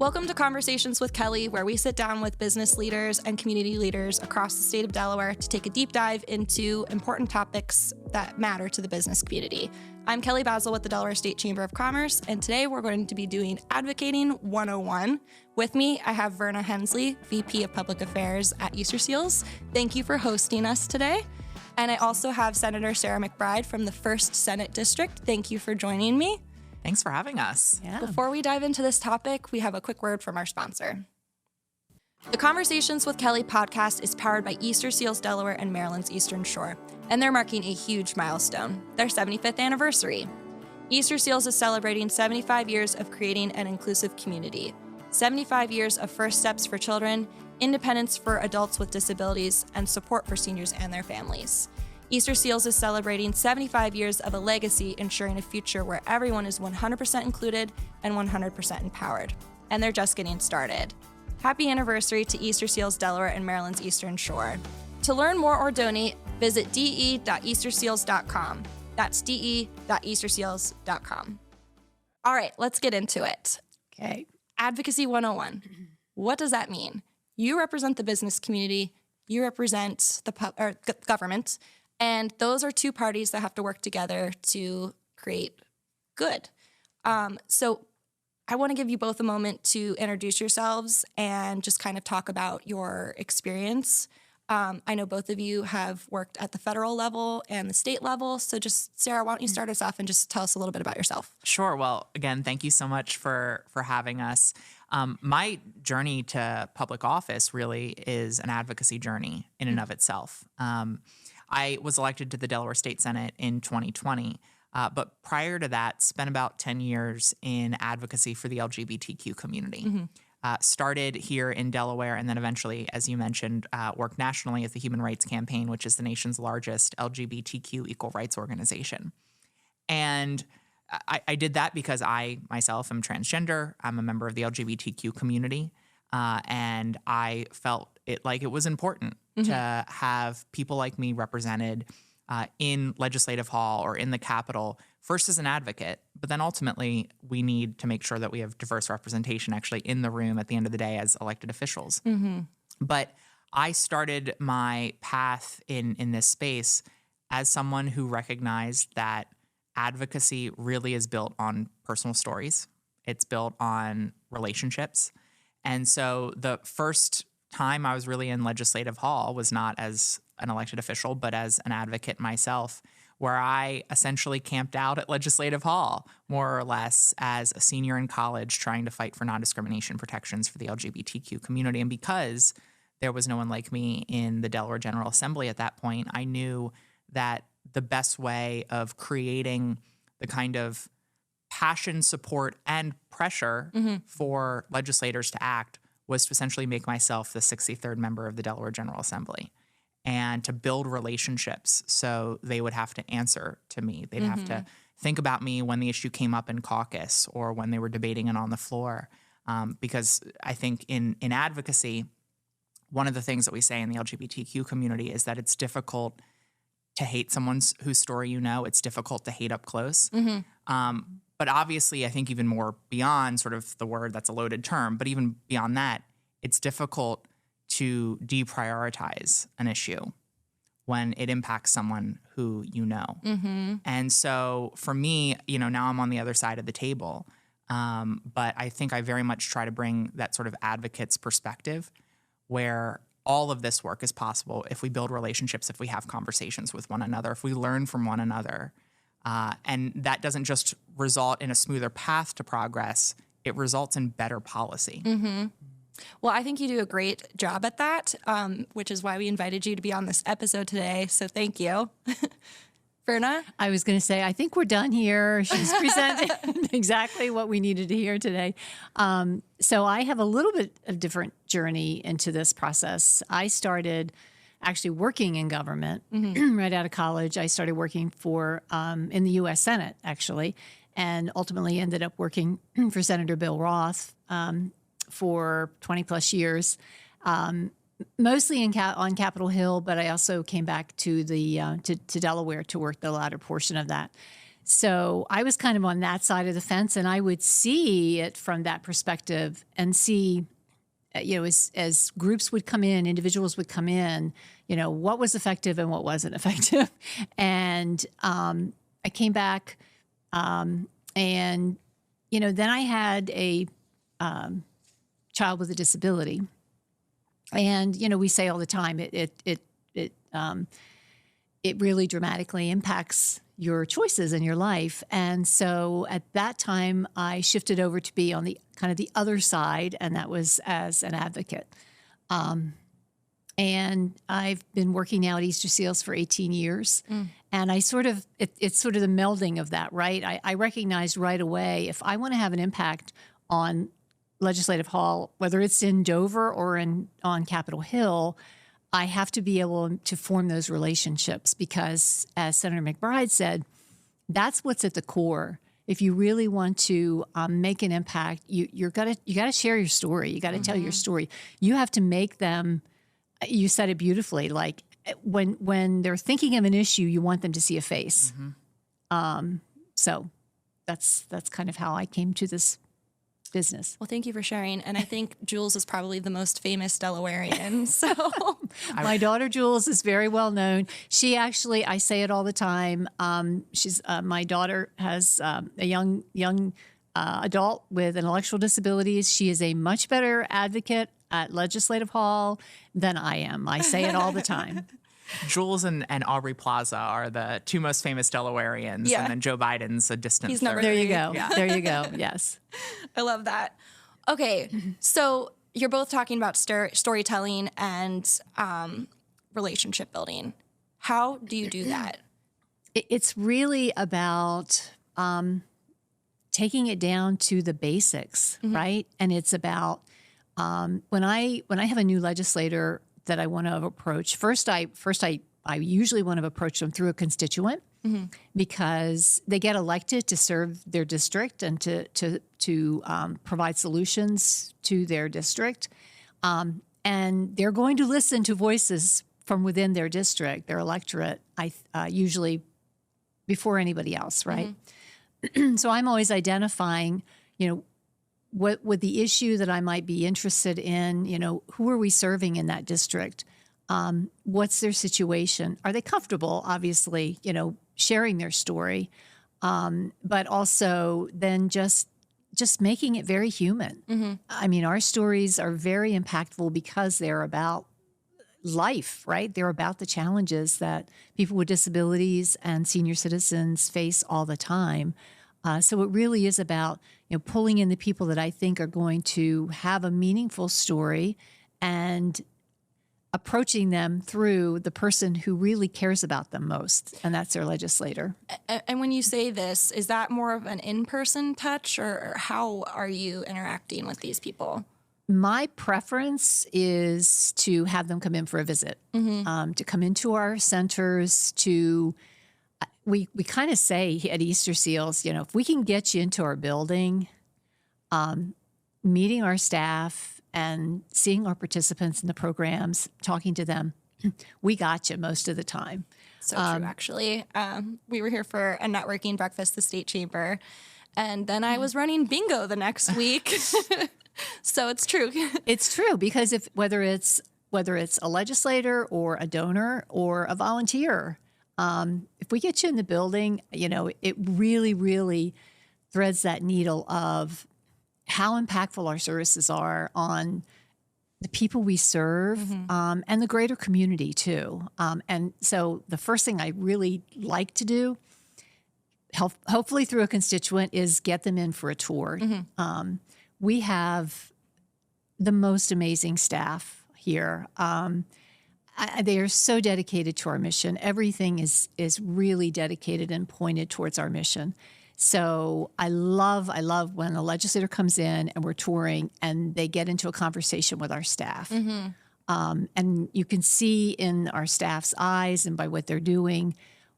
Welcome to Conversations with Kelly, where we sit down with business leaders and community leaders across the state of Delaware to take a deep dive into important topics that matter to the business community. I'm Kelly Basil with the Delaware State Chamber of Commerce, and today we're going to be doing Advocating 101. With me, I have Verna Hensley, VP of Public Affairs at Easterseals. Thank you for hosting us today. And I also have Senator Sarah McBride from the 1st Senate District. Thank you for joining me. Thanks for having us. Yeah. Before we dive into this topic, we have a quick word from our sponsor. The Conversations with Kelly podcast is powered by Easterseals Delaware and Maryland's Eastern Shore, and they're marking a huge milestone, their 75th anniversary. Easterseals is celebrating 75 years of creating an inclusive community, 75 years of first steps for children, independence for adults with disabilities, and support for seniors and their families. Easterseals is celebrating 75 years of a legacy ensuring a future where everyone is 100% included and 100% empowered. And they're just getting started. Happy anniversary to Easterseals Delaware and Maryland's Eastern Shore. To learn more or donate, visit de.easterseals.com. That's de.easterseals.com. All right, let's get into it. Okay. Advocacy 101. What does that mean? You represent the business community. You represent the government. And those are two parties that have to work together to create good. So I want to give you both a moment to introduce yourselves and just kind of talk about your experience. I know both of you have worked at the federal level and the state level. So just, Sarah, why don't you start us off and just tell us a little bit about yourself? Sure. Well, again, thank you so much for having us. My journey to public office really is an advocacy journey in and of itself. I was elected to the Delaware State Senate in 2020, but prior to that, spent about 10 years in advocacy for the LGBTQ community. Mm-hmm. Started here in Delaware and then eventually, as you mentioned, worked nationally at the Human Rights Campaign, which is the nation's largest LGBTQ equal rights organization. And I did that because I myself am transgender. I'm a member of the LGBTQ community, and I felt it was important to have people like me represented in Legislative Hall or in the Capitol, first as an advocate, but then ultimately we need to make sure that we have diverse representation actually in the room at the end of the day as elected officials. Mm-hmm. But I started my path in this space as someone who recognized that advocacy really is built on personal stories. It's built on relationships. And so the first time I was really in Legislative Hall was not as an elected official, but as an advocate myself, where I essentially camped out at Legislative Hall, more or less, as a senior in college trying to fight for non-discrimination protections for the LGBTQ community. And because there was no one like me in the Delaware General Assembly at that point, I knew that the best way of creating the kind of passion, support, and pressure for legislators to act was to essentially make myself the 63rd member of the Delaware General Assembly and to build relationships so they would have to answer to me. They'd have to think about me when the issue came up in caucus or when they were debating it on the floor. Because I think in advocacy, one of the things that we say in the LGBTQ community is that it's difficult to hate someone whose story you know. It's difficult to hate up close. But obviously, I think even more beyond sort of the word, that's a loaded term, but even beyond that, it's difficult to deprioritize an issue when it impacts someone who you know. Mm-hmm. And so for me, now I'm on the other side of the table, but I think I very much try to bring that sort of advocate's perspective where all of this work is possible if we build relationships, if we have conversations with one another, if we learn from one another. And that doesn't just result in a smoother path to progress, it results in better policy. Mm-hmm. Well, I think you do a great job at that, which is why we invited you to be on this episode today. So thank you. Verna? I was going to say, I think we're done here. She's presented exactly what we needed to hear today. So I have a little bit of different journey into this process. I started actually working in government right out of college. I started working for in the U.S. Senate, actually, and ultimately ended up working for Senator Bill Roth for 20 plus years, mostly on Capitol Hill, but I also came back to the to Delaware to work the latter portion of that. So I was kind of on that side of the fence, and I would see it from that perspective and see, as groups would come in, individuals would come in, what was effective and what wasn't effective. And I came back, and, then I had a child with a disability. And, we say all the time, it really dramatically impacts your choices in your life. And so at that time, I shifted over to be on the kind of the other side, and that was as an advocate. And I've been working now at Easterseals for 18 years. And I it's sort of the melding of that, right? I recognized right away, if I want to have an impact on Legislative Hall, whether it's in Dover or on Capitol Hill, I have to be able to form those relationships because, as Senator McBride said, that's what's at the core. If you really want to make an impact, you got to share your story. You got to tell your story. You have to make them. You said it beautifully. Like when they're thinking of an issue, you want them to see a face. So that's kind of how I came to this business. Well, thank you for sharing. And I think Jules is probably the most famous Delawarean. So my daughter Jules is very well known. She actually, I say it all the time. My daughter has a young adult with intellectual disabilities. She is a much better advocate at Legislative Hall than I am. I say it all the time. Jules and Aubrey Plaza are the two most famous Delawareans, and then Joe Biden's a distant He's third. number There you 3. go. Yeah. There you go. Yes. I love that. Okay, so you're both talking about storytelling and relationship building. How do you do that? It's really about taking it down to the basics, right? And it's about when I have a new legislator that I want to approach. First, I usually want to approach them through a constituent because they get elected to serve their district and to provide solutions to their district, and they're going to listen to voices from within their district, their electorate. Usually before anybody else, right? So I'm always identifying, what would the issue that I might be interested in, who are we serving in that district? What's their situation? Are they comfortable, obviously, sharing their story? But also then just making it very human. I mean, our stories are very impactful because they're about life, right? They're about the challenges that people with disabilities and senior citizens face all the time. So it really is about pulling in the people that I think are going to have a meaningful story and approaching them through the person who really cares about them most, and that's their legislator. And when you say this, is that more of an in-person touch, or how are you interacting with these people? My preference is to have them come in for a visit, to come into our centers, we kind of say at Easterseals, if we can get you into our building, meeting our staff and seeing our participants in the programs, talking to them, we got you most of the time. So true, actually. We were here for a networking breakfast, the State Chamber, and then I was running bingo the next week. So it's true. It's true because whether it's a legislator or a donor or a volunteer, if we get you in the building, it really, really threads that needle of how impactful our services are on the people we serve and the greater community too. And so the first thing I really like to do, hopefully through a constituent, is get them in for a tour. We have the most amazing staff here. They are so dedicated to our mission. Everything is really dedicated and pointed towards our mission. So I love when a legislator comes in and we're touring and they get into a conversation with our staff. And you can see in our staff's eyes and by what they're doing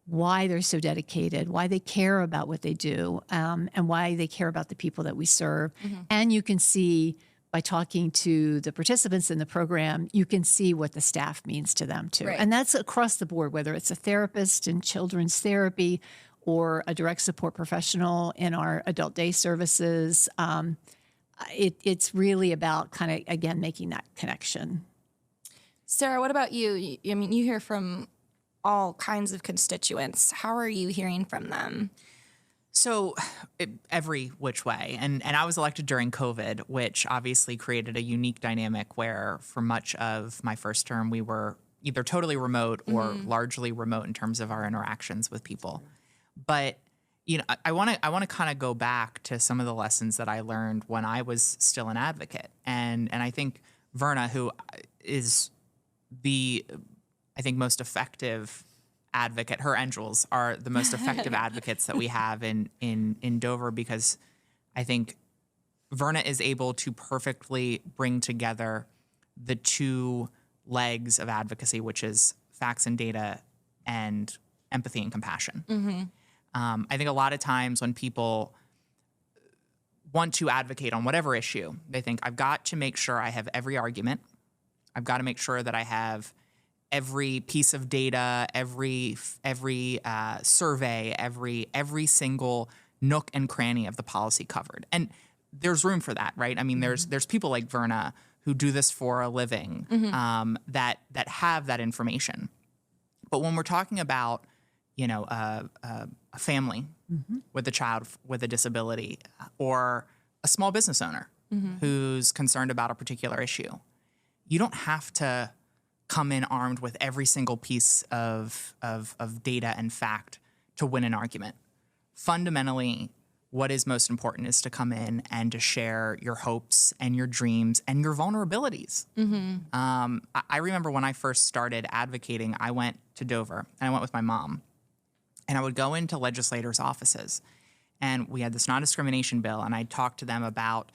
why they're so dedicated, why they care about what they do, and why they care about the people that we serve. And you can see by talking to the participants in the program, you can see what the staff means to them too. Right. And that's across the board, whether it's a therapist in children's therapy or a direct support professional in our adult day services. It's really about kind of, again, making that connection. Sarah, what about you? I mean, you hear from all kinds of constituents. How are you hearing from them? So every which way. And I was elected during COVID, which obviously created a unique dynamic where for much of my first term, we were either totally remote or largely remote in terms of our interactions with people. But, you know, I want to kind of go back to some of the lessons that I learned when I was still an advocate. And I think Verna, who is the, I think, most effective advocate, her angels are the most effective advocates that we have in Dover, because I think Verna is able to perfectly bring together the two legs of advocacy, which is facts and data and empathy and compassion. I think a lot of times when people want to advocate on whatever issue, they think, I've got to make sure I have every argument. I've got to make sure that I have every piece of data, every survey, every single nook and cranny of the policy covered. And there's room for that, right? I mean, there's people like Verna who do this for a living, that have that information. But when we're talking about, you know, a family with a child with a disability, or a small business owner who's concerned about a particular issue, you don't have to come in armed with every single piece of data and fact to win an argument. Fundamentally, what is most important is to come in and to share your hopes and your dreams and your vulnerabilities. I remember when I first started advocating, I went to Dover and I went with my mom, and I would go into legislators' offices, and we had this non-discrimination bill, and I talked to them about,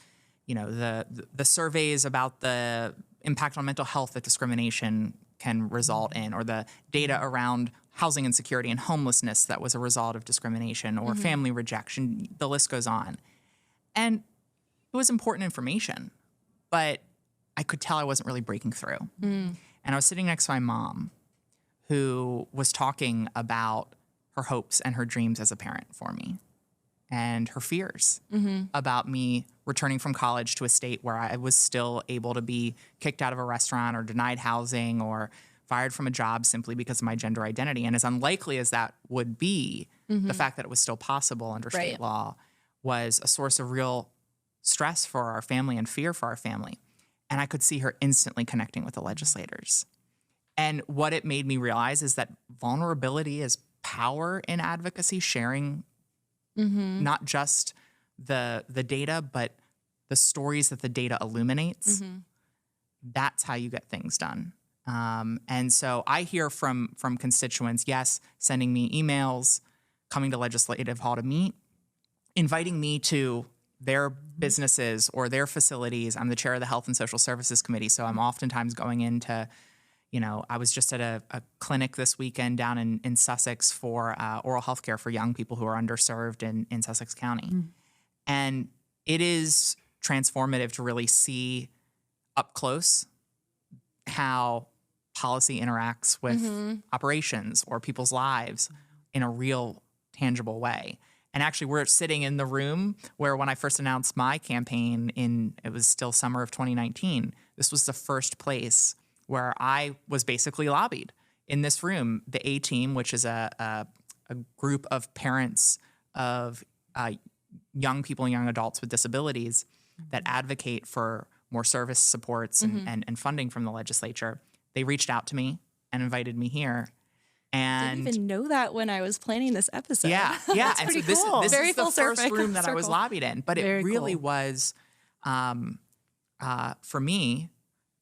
you know, the surveys about the impact on mental health that discrimination can result in, or the data around housing insecurity and homelessness that was a result of discrimination, or family rejection. The list goes on. And it was important information, but I could tell I wasn't really breaking through. And I was sitting next to my mom, who was talking about her hopes and her dreams as a parent for me, and her fears about me returning from college to a state where I was still able to be kicked out of a restaurant or denied housing or fired from a job simply because of my gender identity. And as unlikely as that would be, the fact that it was still possible under state law was a source of real stress for our family and fear for our family. And I could see her instantly connecting with the legislators. And what it made me realize is that vulnerability is power in advocacy, sharing not just the data, but the stories that the data illuminates. That's how you get things done. And so I hear from constituents, yes, sending me emails, coming to Legislative Hall to meet, inviting me to their businesses or their facilities. I'm the chair of the Health and Social Services Committee, so I'm oftentimes going into, you know, I was just at a clinic this weekend down in Sussex for oral health care for young people who are underserved in Sussex County. And it is transformative to really see up close how policy interacts with operations or people's lives in a real, tangible way. And actually, we're sitting in the room where when I first announced my campaign it was still summer of 2019, this was the first place where I was basically lobbied. In this room, the A-Team, which is a group of parents of young people and young adults with disabilities that advocate for more service supports and funding from the legislature, they reached out to me and invited me here. And Didn't even know that when I was planning this episode. Yeah. That's and pretty so this cool. Very is the full first circle. room that I was lobbied in. But Very it really cool. was, for me,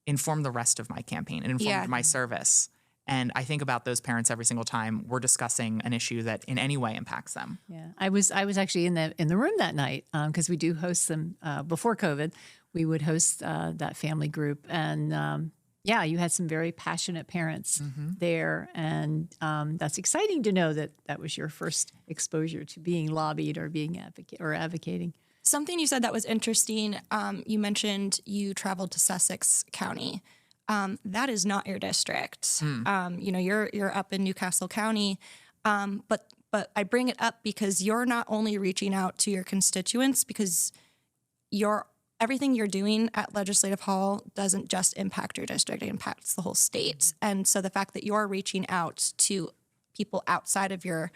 informed the rest of my campaign. It informed my service. And I think about those parents every single time we're discussing an issue that in any way impacts them. Yeah, I was actually in the room that night because we do host them before COVID. We would host that family group, and yeah, you had some very passionate parents there, and that's exciting to know that that was your first exposure to being lobbied or being advocating. Something you said that was interesting. You mentioned you traveled to Sussex County. That is not your district. You know, you're up in Newcastle County, but But I bring it up because you're not only reaching out to your constituents, because everything you're doing at Legislative Hall doesn't just impact your district, it impacts the whole state. And so the fact that you're reaching out to people outside of your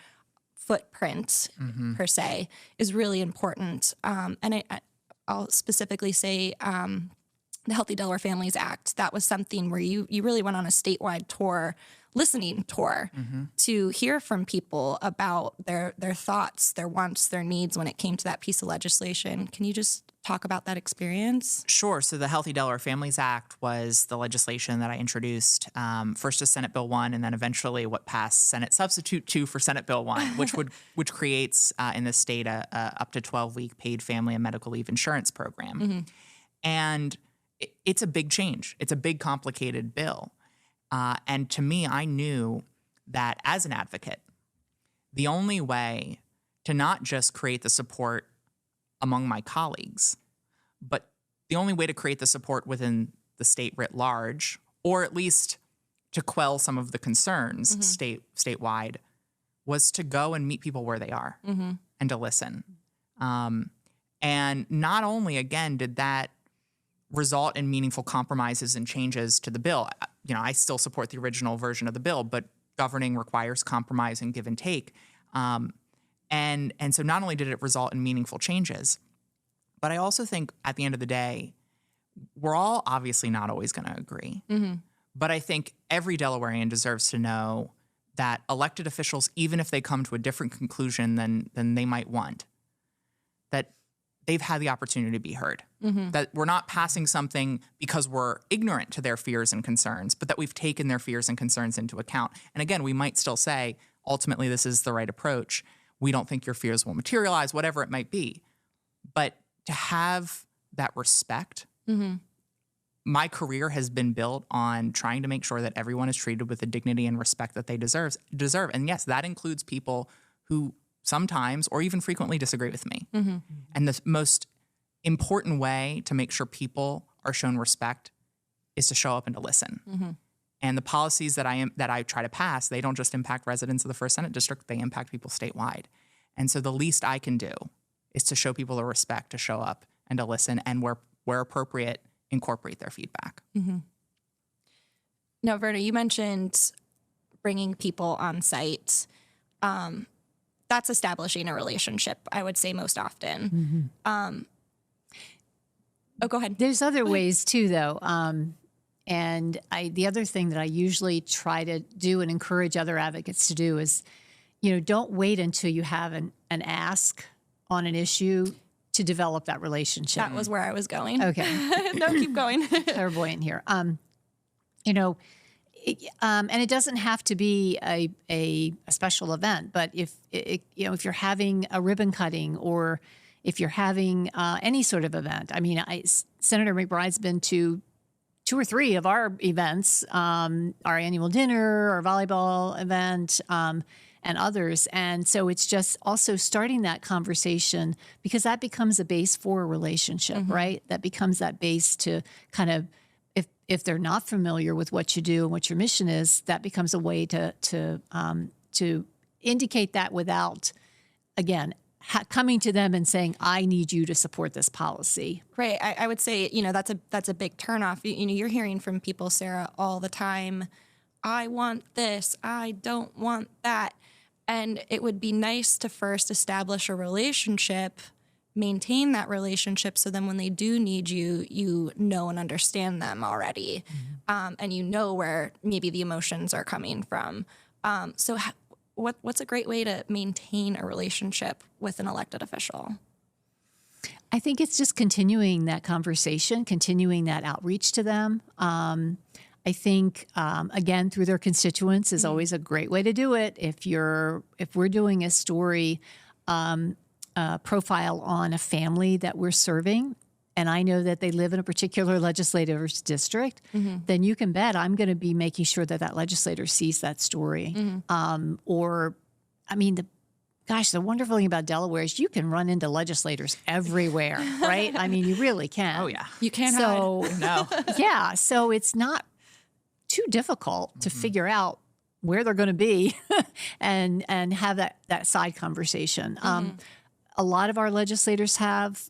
footprint, per se, is really important. And I'll specifically say the Healthy Delaware Families Act, that was something where you really went on a statewide tour, listening tour, to hear from people about their thoughts, their wants, their needs when it came to that piece of legislation. Can you just talk about that experience? Sure. So the Healthy Delaware Families Act was the legislation that I introduced, first as Senate Bill 1, and then eventually what passed Senate Substitute 2 for Senate Bill 1, which creates in the state a up to 12-week paid family and medical leave insurance program. And it's a big change. It's a big, complicated bill. And to me, I knew that as an advocate, the only way to not just create the support among my colleagues, but the only way to create the support within the state writ large, or at least to quell some of the concerns statewide, was to go and meet people where they are and to listen. And not only, again, did that result in meaningful compromises and changes to the bill. I still support the original version of the bill, but governing requires compromise and give and take. And so not only did it result in meaningful changes, but I also think at the end of the day, we're all obviously not always going to agree. But I think every Delawarean deserves to know that elected officials, even if they come to a different conclusion than they might want, that they've had the opportunity to be heard. That we're not passing something because we're ignorant to their fears and concerns, but that we've taken their fears and concerns into account. And again, we might still say, ultimately, this is the right approach. We don't think your fears will materialize, whatever it might be. But to have that respect, my career has been built on trying to make sure that everyone is treated with the dignity and respect that they deserve. And yes, that includes people who sometimes or even frequently disagree with me. And the most important way to make sure people are shown respect is to show up and to listen. And the policies that I try to pass, they don't just impact residents of the 1st Senate District, they impact people statewide. And so the least I can do is to show people the respect to show up and to listen, and where appropriate, incorporate their feedback. Now, Verna, you mentioned bringing people on site. That's establishing a relationship, I would say, most often. Go ahead. There's other ways too, though. And the other thing that I usually try to do and encourage other advocates to do is, don't wait until you have an ask on an issue to develop that relationship. That was where I was going. Okay. No, keep going. Clairvoyant here. And it doesn't have to be a special event, but if you're having a ribbon cutting, or if you're having any sort of event. I mean, Senator McBride's been to 2 or 3 of our events, our annual dinner, our volleyball event, and others. And so it's just also starting that conversation, because that becomes a base for a relationship, right? That becomes that base to kind of, if they're not familiar with what you do and what your mission is, that becomes a way to indicate that without, again, coming to them and saying, I need you to support this policy. Right. I would say, that's a big turnoff. You're hearing from people, Sarah, all the time, I want this, I don't want that. And it would be nice to first establish a relationship, maintain that relationship, so then when they do need you, you know and understand them already. And you know where maybe the emotions are coming from. So what's a great way to maintain a relationship with an elected official? I think it's just continuing that conversation, continuing that outreach to them. I think, again, through their constituents is always a great way to do it. If we're doing a story profile on a family that we're serving, and I know that they live in a particular legislator's district, then you can bet I'm going to be making sure that legislator sees that story. The wonderful thing about Delaware is you can run into legislators everywhere, right? I mean, you really can. Oh, yeah. You can't hide. No. Yeah, so it's not too difficult to figure out where they're going to be and have that side conversation. A lot of our legislators have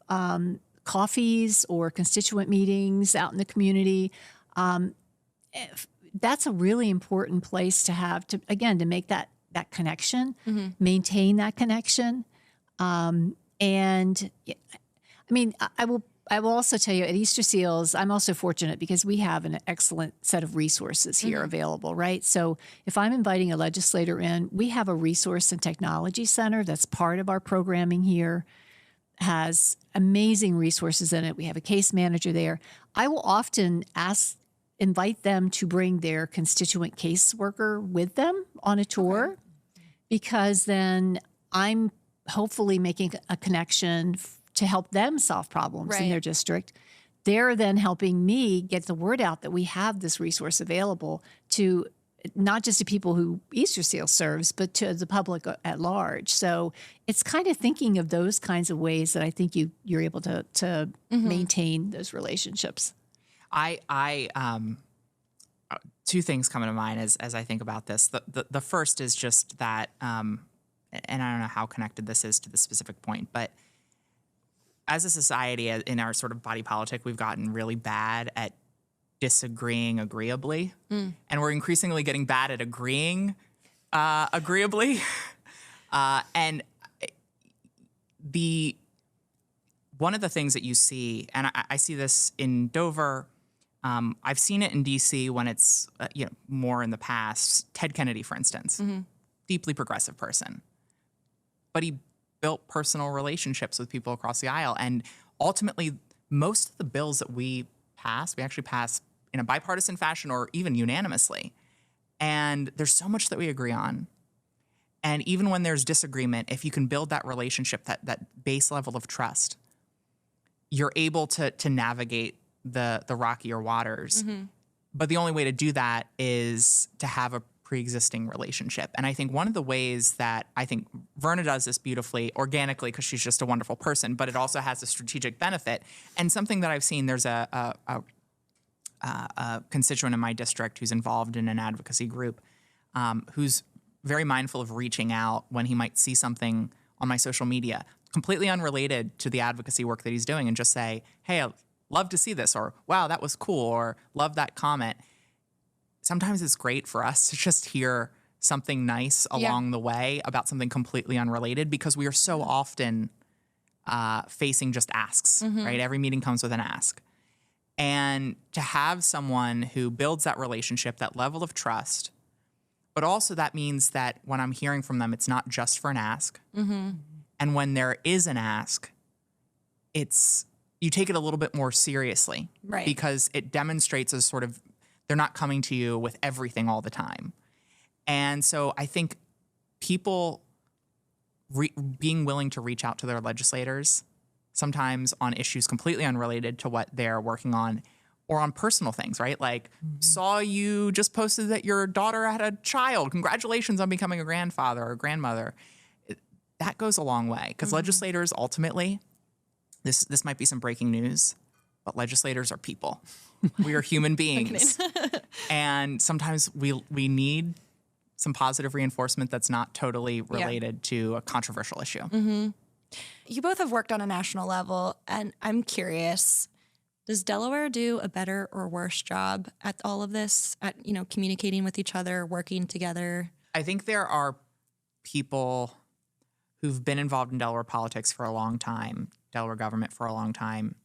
coffees or constituent meetings out in the community. That's a really important place to have to make that connection, maintain that connection. And I mean, I will also tell you at Easterseals, I'm also fortunate because we have an excellent set of resources here available, right? So if I'm inviting a legislator in, we have a resource and technology center that's part of our programming here, has amazing resources in it. We have a case manager there. I will often invite them to bring their constituent caseworker with them on a tour, because then I'm hopefully making a connection to help them solve problems in their district. They're then helping me get the word out that we have this resource available to not just to people who Easterseals serves, but to the public at large. So it's kind of thinking of those kinds of ways that I think you're able to maintain those relationships. I two things come to mind as I think about this. The first is just that, and I don't know how connected this is to the specific point, but as a society, in our sort of body politic, we've gotten really bad at disagreeing agreeably, and we're increasingly getting bad at agreeing agreeably. And one of the things that you see, and I see this in Dover, I've seen it in D.C. when it's more in the past. Ted Kennedy, for instance, deeply progressive person, but he built personal relationships with people across the aisle, and ultimately, most of the bills that we actually pass in a bipartisan fashion or even unanimously. And there's so much that we agree on. And even when there's disagreement, if you can build that relationship, that base level of trust, you're able to navigate the rockier waters. But the only way to do that is to have a pre-existing relationship. And I think one of the ways that I think Verna does this beautifully, organically, because she's just a wonderful person, but it also has a strategic benefit. And something that I've seen, there's a constituent in my district who's involved in an advocacy group, who's very mindful of reaching out when he might see something on my social media, completely unrelated to the advocacy work that he's doing, and just say, hey, I'd love to see this, or wow, that was cool, or love that comment. Sometimes it's great for us to just hear something nice along the way about something completely unrelated, because we are so often facing just asks, right? Every meeting comes with an ask. And to have someone who builds that relationship, that level of trust, but also that means that when I'm hearing from them, it's not just for an ask. And when there is an ask, you take it a little bit more seriously, right? Because it demonstrates as sort of, they're not coming to you with everything all the time. And so I think people being willing to reach out to their legislators, sometimes on issues completely unrelated to what they're working on, or on personal things, right? Like, saw you just posted that your daughter had a child. Congratulations on becoming a grandfather or grandmother. That goes a long way, because legislators ultimately, this might be some breaking news, but legislators are people. We are human beings. And sometimes we need some positive reinforcement that's not totally related to a controversial issue. You both have worked on a national level, and I'm curious, does Delaware do a better or worse job at all of this, at communicating with each other, working together? I think there are people who've been involved in Delaware politics for a long time, Delaware government for a long time,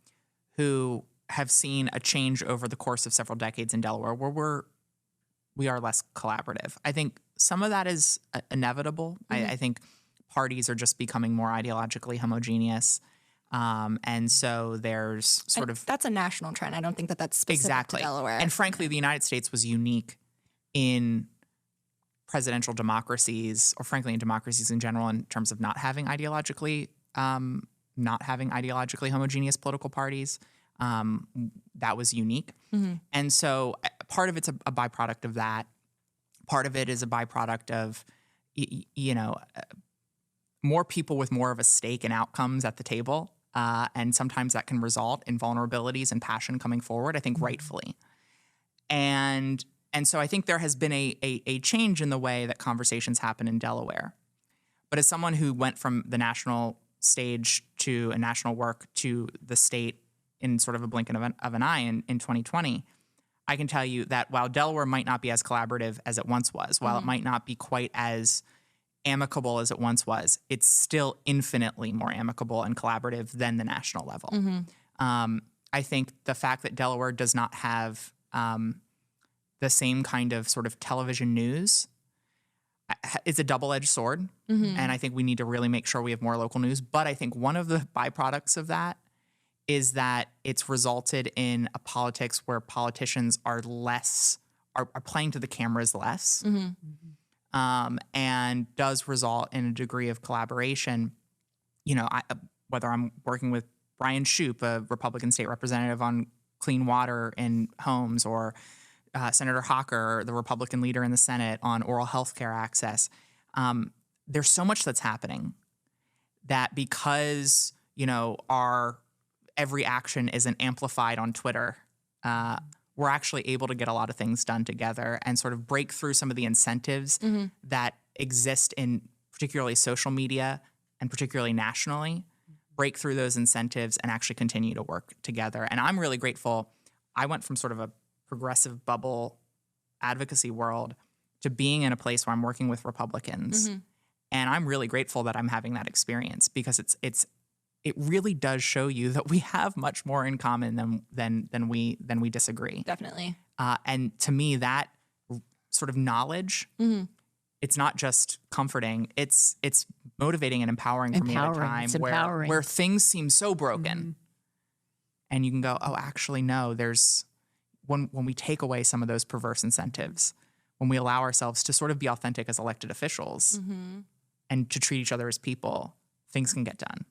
who have seen a change over the course of several decades in Delaware where we are less collaborative. I think some of that is inevitable. I think parties are just becoming more ideologically homogeneous. And so there's sort of... That's a national trend. I don't think that's specific to Delaware. And frankly, the United States was unique in presidential democracies, or frankly in democracies in general, in terms of not having ideologically homogeneous political parties. That was unique. And so part of it's a byproduct of that. Part of it is a byproduct of, more people with more of a stake in outcomes at the table. And sometimes that can result in vulnerabilities and passion coming forward, I think rightfully. And And so I think there has been a change in the way that conversations happen in Delaware. But as someone who went from the national stage to a national work to the state in sort of a blink of an eye in 2020, I can tell you that while Delaware might not be as collaborative as it once was, while it might not be quite as amicable as it once was, it's still infinitely more amicable and collaborative than the national level. I think the fact that Delaware does not have the same kind of sort of television news is a double-edged sword. And I think we need to really make sure we have more local news. But I think one of the byproducts of that is that it's resulted in a politics where politicians are playing to the cameras less, and does result in a degree of collaboration. You know, whether I'm working with Brian Shoup, a Republican state representative on clean water in homes, or Senator Hocker, the Republican leader in the Senate, on oral health care access. There's so much that's happening that because, you know, our every action isn't amplified on Twitter, we're actually able to get a lot of things done together and sort of break through some of the incentives that exist in particularly social media and particularly nationally, break through those incentives and actually continue to work together. And I'm really grateful. I went from sort of a progressive bubble advocacy world to being in a place where I'm working with Republicans. And I'm really grateful that I'm having that experience, because it really does show you that we have much more in common than we disagree. Definitely. And to me, that sort of knowledge, it's not just comforting, it's motivating and empowering for me at a time where things seem so broken. And you can go, oh, actually, no, there's when we take away some of those perverse incentives, when we allow ourselves to sort of be authentic as elected officials and to treat each other as people, things can get done.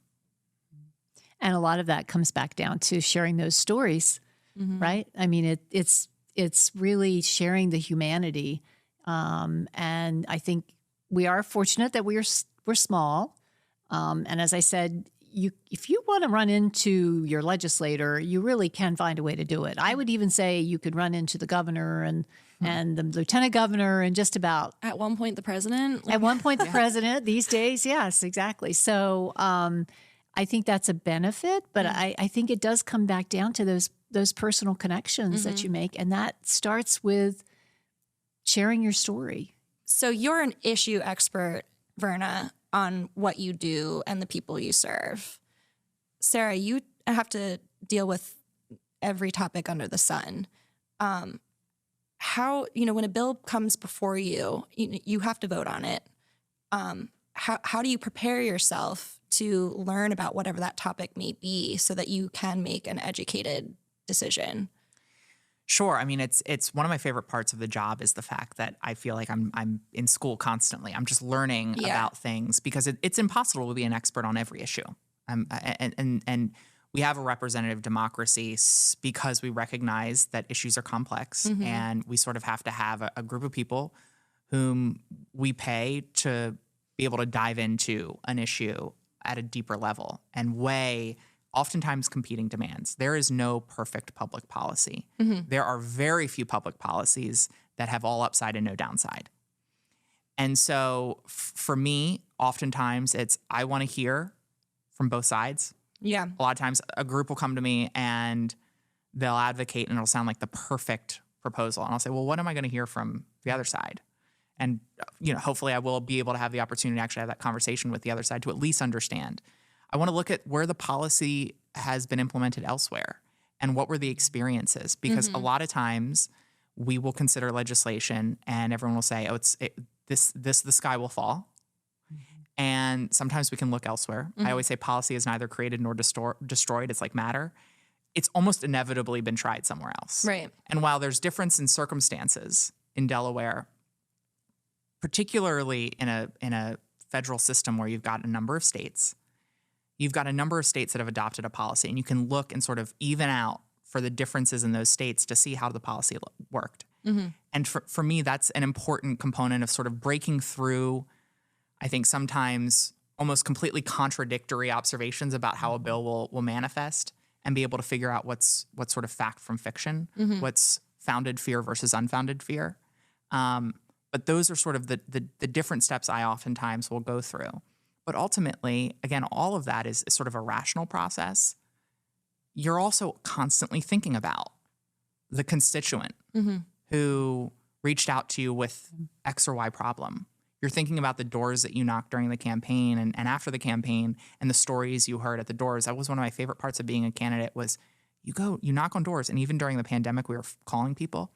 And a lot of that comes back down to sharing those stories, right? I mean, it's really sharing the humanity. And I think we are fortunate that we're small. And as I said, if you want to run into your legislator, you really can find a way to do it. I would even say you could run into the governor and the lieutenant governor and just about. At one point, the president. At one point, the president. These days, yes, exactly. So I think that's a benefit, but I think it does come back down to those personal connections that you make, and that starts with sharing your story. So you're an issue expert, Verna, on what you do and the people you serve. Sarah, you have to deal with every topic under the sun. How, when a bill comes before you, you have to vote on it. How do you prepare yourself to learn about whatever that topic may be so that you can make an educated decision? Sure. I mean, it's one of my favorite parts of the job is the fact that I feel like I'm in school constantly. I'm just learning about things, because it's impossible to be an expert on every issue. And we have a representative democracy because we recognize that issues are complex, and we sort of have to have a group of people whom we pay to be able to dive into an issue at a deeper level and weigh oftentimes competing demands. There is no perfect public policy. There are very few public policies that have all upside and no downside. And so for me, oftentimes I want to hear from both sides. Yeah. A lot of times a group will come to me and they'll advocate and it'll sound like the perfect proposal. And I'll say, well, what am I going to hear from the other side? And, hopefully I will be able to have the opportunity to actually have that conversation with the other side to at least understand. I want to look at where the policy has been implemented elsewhere and what were the experiences, because a lot of times we will consider legislation and everyone will say, oh, the sky will fall. And sometimes we can look elsewhere. I always say policy is neither created nor destroyed. It's like matter. It's almost inevitably been tried somewhere else. Right. And while there's difference in circumstances in Delaware, particularly in a federal system where you've got a number of states, you've got a number of states that have adopted a policy, and you can look and sort of even out for the differences in those states to see how the policy worked. And for me, that's an important component of sort of breaking through, I think, sometimes almost completely contradictory observations about how a bill will manifest, and be able to figure out what's sort of fact from fiction, what's founded fear versus unfounded fear. But those are sort of the different steps I oftentimes will go through. But ultimately, again, all of that is sort of a rational process. You're also constantly thinking about the constituent who reached out to you with X or Y problem. You're thinking about the doors that you knocked during the campaign and after the campaign and the stories you heard at the doors. That was one of my favorite parts of being a candidate was you knock on doors. And even during the pandemic, we were calling people.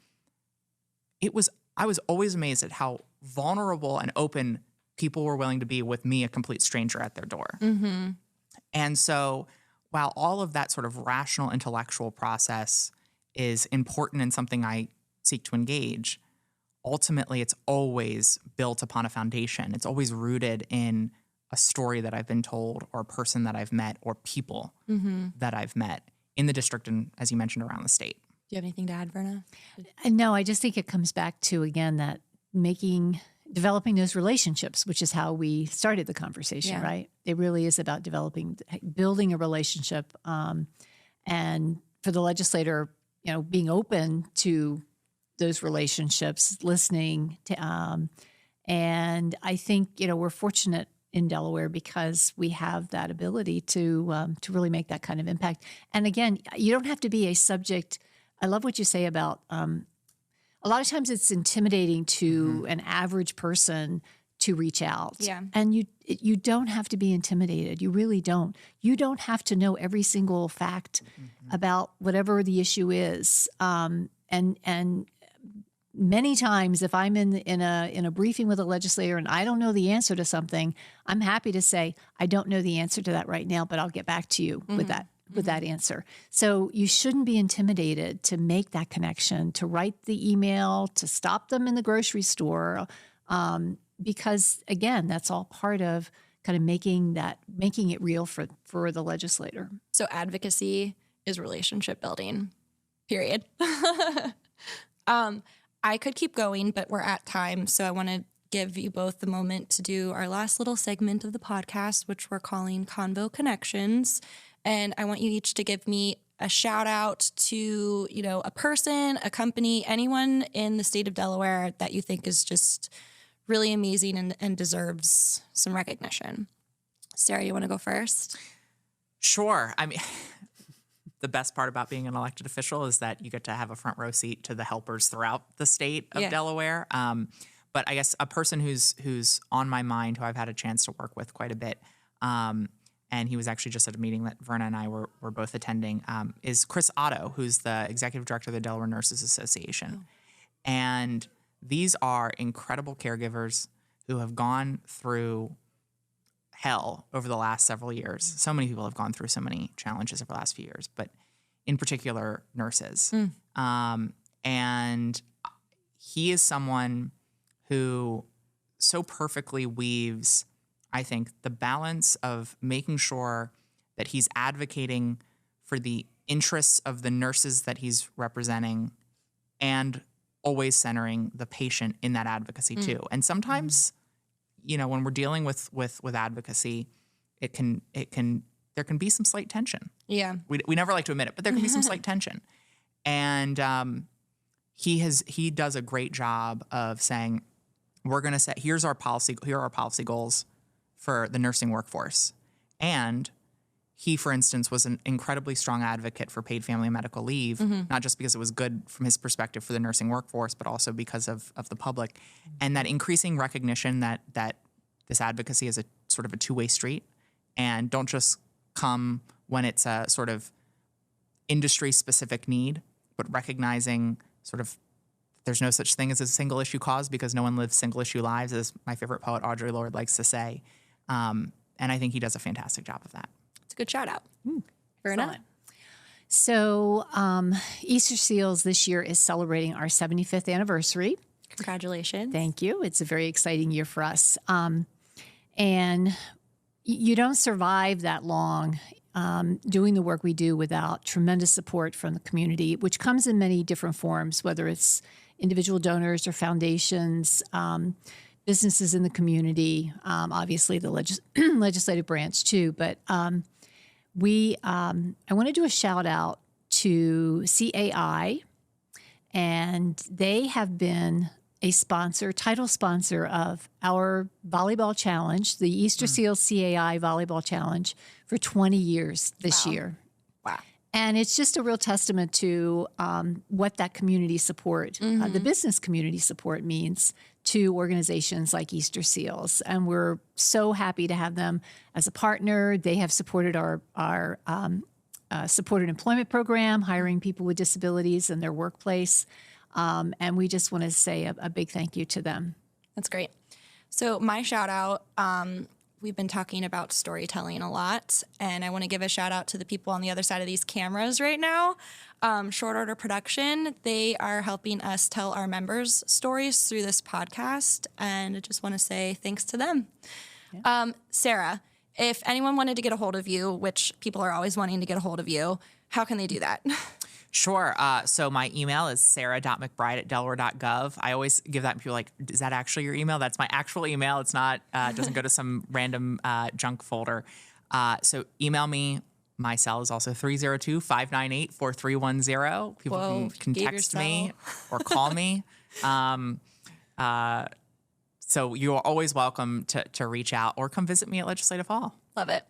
I was always amazed at how vulnerable and open people were willing to be with me, a complete stranger at their door. And so while all of that sort of rational intellectual process is important and something I seek to engage, ultimately it's always built upon a foundation. It's always rooted in a story that I've been told or a person that I've met or people that I've met in the district and, as you mentioned, around the state. Do you have anything to add, Verna? No, I just think it comes back to, again, that developing those relationships, which is how we started the conversation, right? It really is about building a relationship, and for the legislator, being open to those relationships, listening to, and I think, we're fortunate in Delaware because we have that ability to really make that kind of impact. And again, you don't have to be a subject. I love what you say about, a lot of times it's intimidating to an average person to reach out. Yeah. And you don't have to be intimidated. You really don't. You don't have to know every single fact about whatever the issue is. And many times if I'm in a briefing with a legislator and I don't know the answer to something, I'm happy to say, I don't know the answer to that right now, but I'll get back to you with that answer. So you shouldn't be intimidated to make that connection, to write the email, to stop them in the grocery store, because again, that's all part of kind of making it real for the legislator. So advocacy is relationship building, period. I could keep going, but we're at time. So I want to give you both the moment to do our last little segment of the podcast, which we're calling Convo Connections. And I want you each to give me a shout out to, a person, a company, anyone in the state of Delaware that you think is just really amazing and deserves some recognition. Sarah, you want to go first? Sure. I mean, the best part about being an elected official is that you get to have a front row seat to the helpers throughout the state of Delaware. But I guess a person who's on my mind, who I've had a chance to work with quite a bit, and he was actually just at a meeting that Verna and I were both attending, is Chris Otto, who's the executive director of the Delaware Nurses Association. And these are incredible caregivers who have gone through hell over the last several years. So many people have gone through so many challenges over the last few years, but in particular, nurses. And he is someone who so perfectly weaves, I think, the balance of making sure that he's advocating for the interests of the nurses that he's representing and always centering the patient in that advocacy too. And sometimes, when we're dealing with advocacy, there can be some slight tension. Yeah. We never like to admit it, but there can be some slight tension. And he does a great job of saying, we're going to set, here are our policy goals for the nursing workforce. And he, for instance, was an incredibly strong advocate for paid family and medical leave, not just because it was good from his perspective for the nursing workforce, but also because of the public. And that increasing recognition that this advocacy is a sort of a two-way street, and don't just come when it's a sort of industry-specific need, but recognizing sort of there's no such thing as a single issue cause because no one lives single issue lives, as my favorite poet Audre Lorde likes to say. And I think he does a fantastic job of that. It's a good shout out. Verna? So Easterseals this year is celebrating our 75th anniversary. Congratulations. Thank you. It's a very exciting year for us. And you don't survive that long doing the work we do without tremendous support from the community, which comes in many different forms, whether it's individual donors or foundations, businesses in the community, obviously the legislative branch too. But I want to do a shout out to CAI And they have been a title sponsor of our volleyball challenge, the Easterseals CAI volleyball challenge, for 20 years this year. Wow. And it's just a real testament to what that community support, the business community support means to organizations like Easterseals. And we're so happy to have them as a partner. They have supported our supported employment program, hiring people with disabilities in their workplace. And we just want to say a big thank you to them. That's great. So my shout out, we've been talking about storytelling a lot, and I want to give a shout out to the people on the other side of these cameras right now. Short Order Production, they are helping us tell our members' stories through this podcast, and I just want to say thanks to them. Yeah. Sarah, if anyone wanted to get a hold of you, which people are always wanting to get a hold of you, how can they do that? Sure. So my email is sarah.mcbride@delaware.gov. I always give that to people like, is that actually your email? That's my actual email. It's not, it doesn't go to some random junk folder. So email me. My cell is also 302-598-4310. People can text me or call me. So you're always welcome to reach out or come visit me at Legislative Hall. Love it.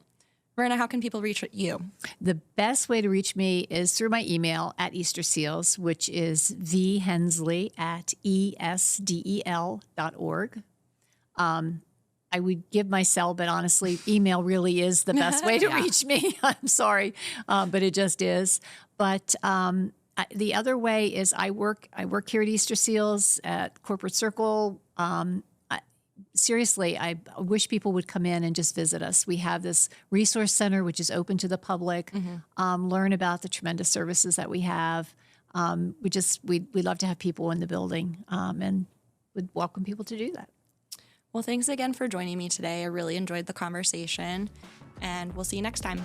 Verna, how can people reach you? The best way to reach me is through my email at Easterseals, which is vhensley@esdel.org. I would give my cell, but honestly, email really is the best way to reach me. I'm sorry, but it just is. But the other way is I work here at Easterseals at Corporate Circle. Seriously, I wish people would come in and just visit us. We have this resource center, which is open to the public, learn about the tremendous services that we have. We love to have people in the building and would welcome people to do that. Well, thanks again for joining me today. I really enjoyed the conversation, and we'll see you next time.